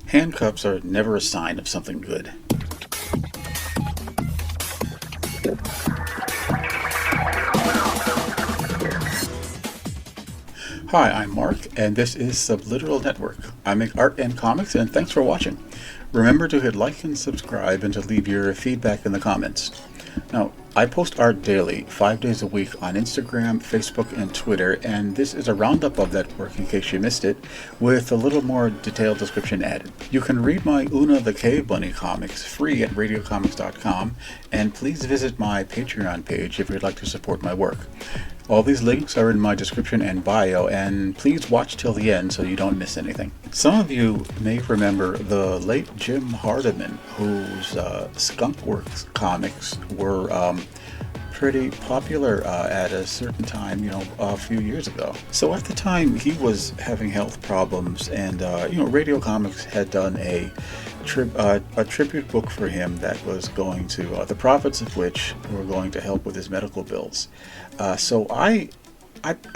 Handcuffs are never a sign of something good. Hi, I'm Mark, and this is Subliteral Network. I make art and comics, and thanks for watching. Remember to hit like and subscribe and to leave your feedback in the comments. Now, I post art daily, 5 days a week on Instagram, Facebook, and Twitter, and this is a roundup of that work in case you missed it, with a little more detailed description added. You can read my Una the Cave Bunny comics free at radiocomics.com, and please visit my Patreon page if you'd like to support my work. All these links are in my description and bio, and please watch till the end so you don't miss anything. Some of you may remember the late Jim Hardiman, whose Skunkworks comics were pretty popular at a certain time, a few years ago. So at the time, he was having health problems, and Radio Comics had done a tribute book for him that was going to, the profits of which were going to help with his medical bills. So I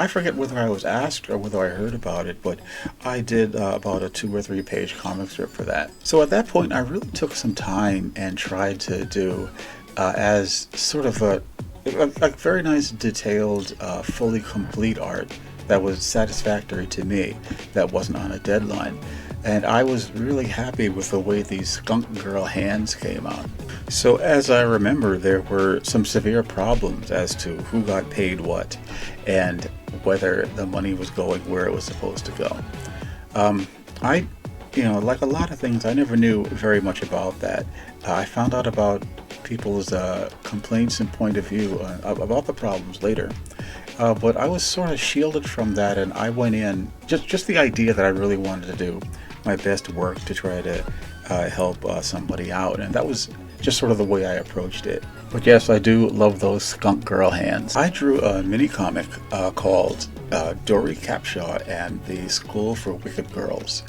forget whether I was asked or whether I heard about it, but I did about a 2 or 3 page comic strip for that. So at that point, I really took some time and tried to do as sort of a very nice, detailed, fully complete art that was satisfactory to me, that wasn't on a deadline. And I was really happy with the way these skunk girl hands came out. So as I remember, there were some severe problems as to who got paid what and whether the money was going where it was supposed to go. Like a lot of things, I never knew very much about that. I found out about people's complaints and point of view about the problems later. But I was sort of shielded from that, and I went in, just the idea that I really wanted to do my best work to try to help somebody out, and that was just sort of the way I approached it. But yes, I do love those skunk girl hands. I drew a mini comic called Dory Capshaw and the School for Wicked Girls,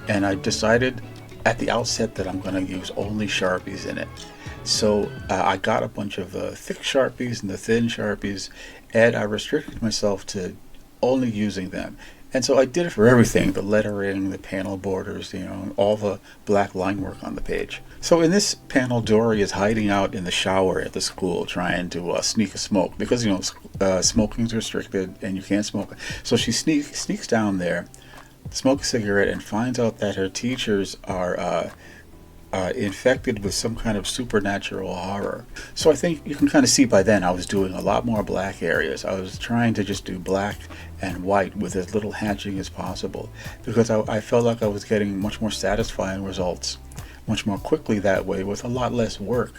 and I decided at the outset that I'm going to use only Sharpies in it. So I got a bunch of the thick Sharpies and the thin Sharpies, and I restricted myself to only using them. And so I did it for everything, the lettering, the panel borders, all the black line work on the page. So in this panel, Dory is hiding out in the shower at the school trying to sneak a smoke because, smoking is restricted and you can't smoke. So she sneaks down there, smokes a cigarette, and finds out that her teachers are infected with some kind of supernatural horror. So I think you can kind of see by then I was doing a lot more black areas. I was trying to just do black and white with as little hatching as possible because I felt like I was getting much more satisfying results much more quickly that way with a lot less work.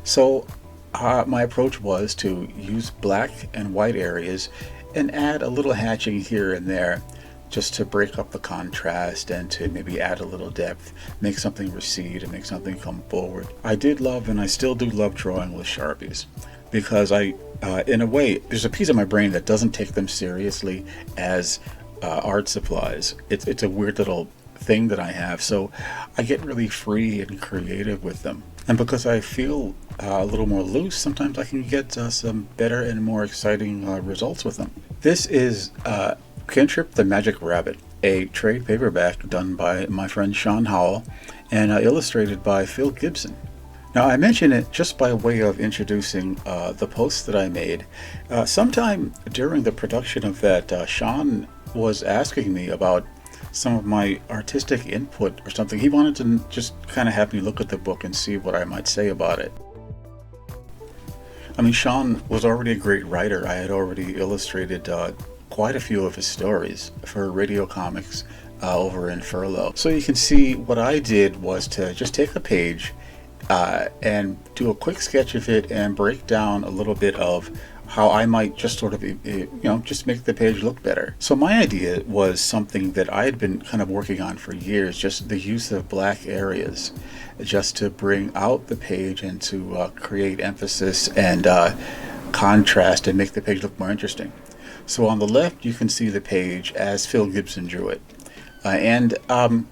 So my approach was to use black and white areas and add a little hatching here and there, just to break up the contrast and to maybe add a little depth, make something recede and make something come forward. I did love, and I still do love, drawing with Sharpies because in a way, there's a piece of my brain that doesn't take them seriously as art supplies. It's a weird little thing that I have, so I get really free and creative with them. And because I feel a little more loose, sometimes I can get some better and more exciting results with them. This is Kintrip the Magic Rabbit, a trade paperback done by my friend Sean Howell and illustrated by Phil Gibson. Now I mention it just by way of introducing the post that I made. Sometime during the production of that, Sean was asking me about some of my artistic input or something. He wanted to just kind of have me look at the book and see what I might say about it. I mean, Sean was already a great writer. I had already illustrated quite a few of his stories for Radio Comics over in Furlough. So you can see what I did was to just take a page and do a quick sketch of it and break down a little bit of how I might just sort of, just make the page look better. So my idea was something that I had been kind of working on for years, just the use of black areas, just to bring out the page and to create emphasis and contrast and make the page look more interesting. So on the left, you can see the page as Phil Gibson drew it. And on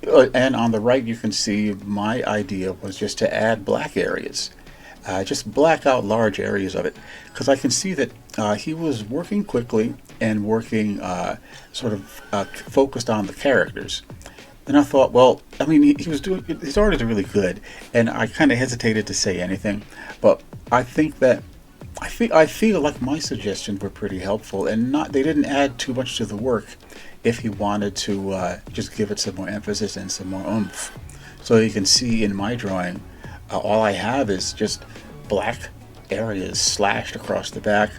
the right, you can see my idea was just to add black areas. Just black out large areas of it. Because I can see that he was working quickly and working focused on the characters. And I thought, well, I mean, he was doing his art is really good, and I kind of hesitated to say anything, but I think that I feel like my suggestions were pretty helpful, and not they didn't add too much to the work. If he wanted to just give it some more emphasis and some more oomph, so you can see in my drawing, all I have is just black areas slashed across the back.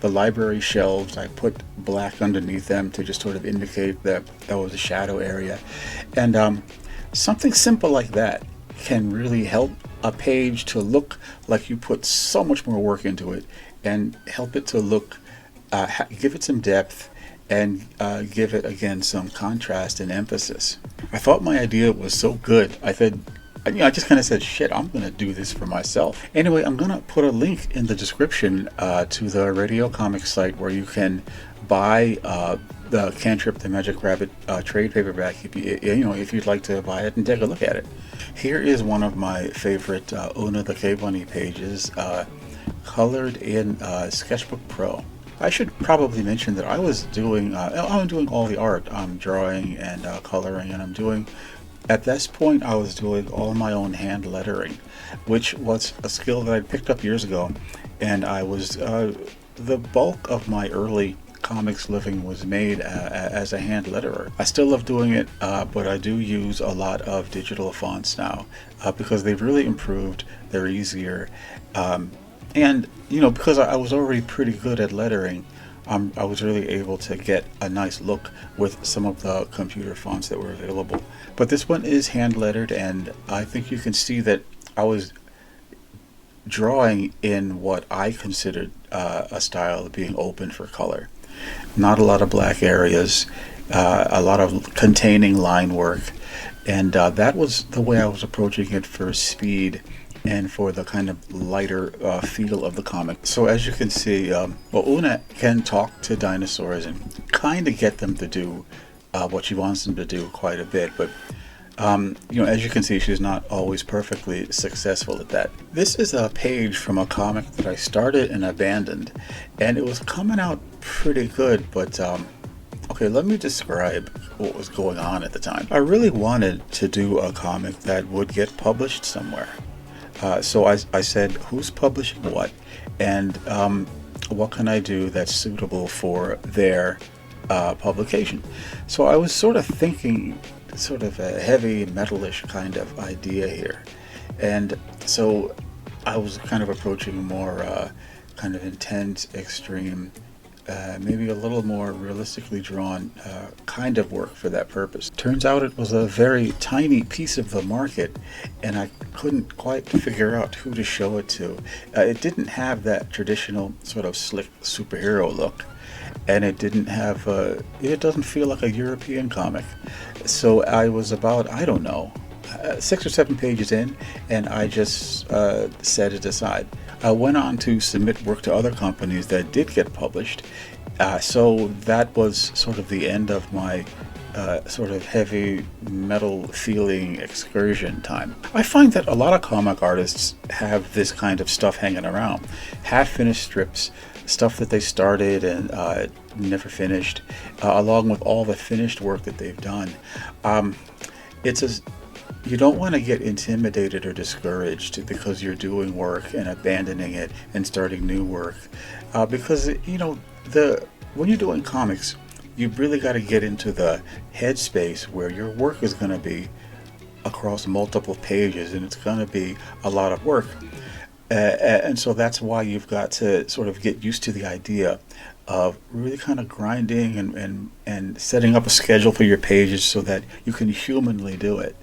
The library shelves, I put black underneath them to just sort of indicate that that was a shadow area. And something simple like that can really help a page to look like you put so much more work into it, and help it to look, give it some depth, and give it again some contrast and emphasis. I thought my idea was so good. I just kind of said, shit, I'm going to do this for myself. Anyway, I'm going to put a link in the description to the Radio Comics site where you can buy the Cantrip the Magic Rabbit trade paperback if you'd like to buy it and take a look at it. Here is one of my favorite Una the K-Bunny pages, colored in Sketchbook Pro. I should probably mention that I'm doing all the art. I'm drawing and coloring, and at this point, I was doing all my own hand lettering, which was a skill that I picked up years ago, and the bulk of my early comics living was made as a hand letterer. I still love doing it, but I do use a lot of digital fonts now because they've really improved. They're easier, and because I was already pretty good at lettering. I was really able to get a nice look with some of the computer fonts that were available. But this one is hand lettered, and I think you can see that I was drawing in what I considered a style of being open for color. Not a lot of black areas, a lot of containing line work, and that was the way I was approaching it for speed and for the kind of lighter feel of the comic. So as you can see, Una can talk to dinosaurs and kind of get them to do what she wants them to do quite a bit, but as you can see, she's not always perfectly successful at that. This is a page from a comic that I started and abandoned, and it was coming out pretty good, but okay, let me describe what was going on at the time. I really wanted to do a comic that would get published somewhere. So I said, who's publishing what, and what can I do that's suitable for their publication? So I was sort of thinking sort of a heavy metalish kind of idea here, and so I was kind of approaching more kind of intense, extreme, maybe a little more realistically drawn kind of work for that purpose. Turns out it was a very tiny piece of the market, and I couldn't quite figure out who to show it to. It didn't have that traditional sort of slick superhero look, and it doesn't feel like a European comic. So I was about, I don't know, 6 or 7 pages in, and I just set it aside. I went on to submit work to other companies that did get published, so that was sort of the end of my sort of heavy metal feeling excursion time. I find that a lot of comic artists have this kind of stuff hanging around, half-finished strips, stuff that they started and never finished, along with all the finished work that they've done. You don't want to get intimidated or discouraged because you're doing work and abandoning it and starting new work, because when you're doing comics, you've really got to get into the headspace where your work is going to be across multiple pages, and it's going to be a lot of work. And so that's why you've got to sort of get used to the idea of really kind of grinding and setting up a schedule for your pages so that you can humanly do it.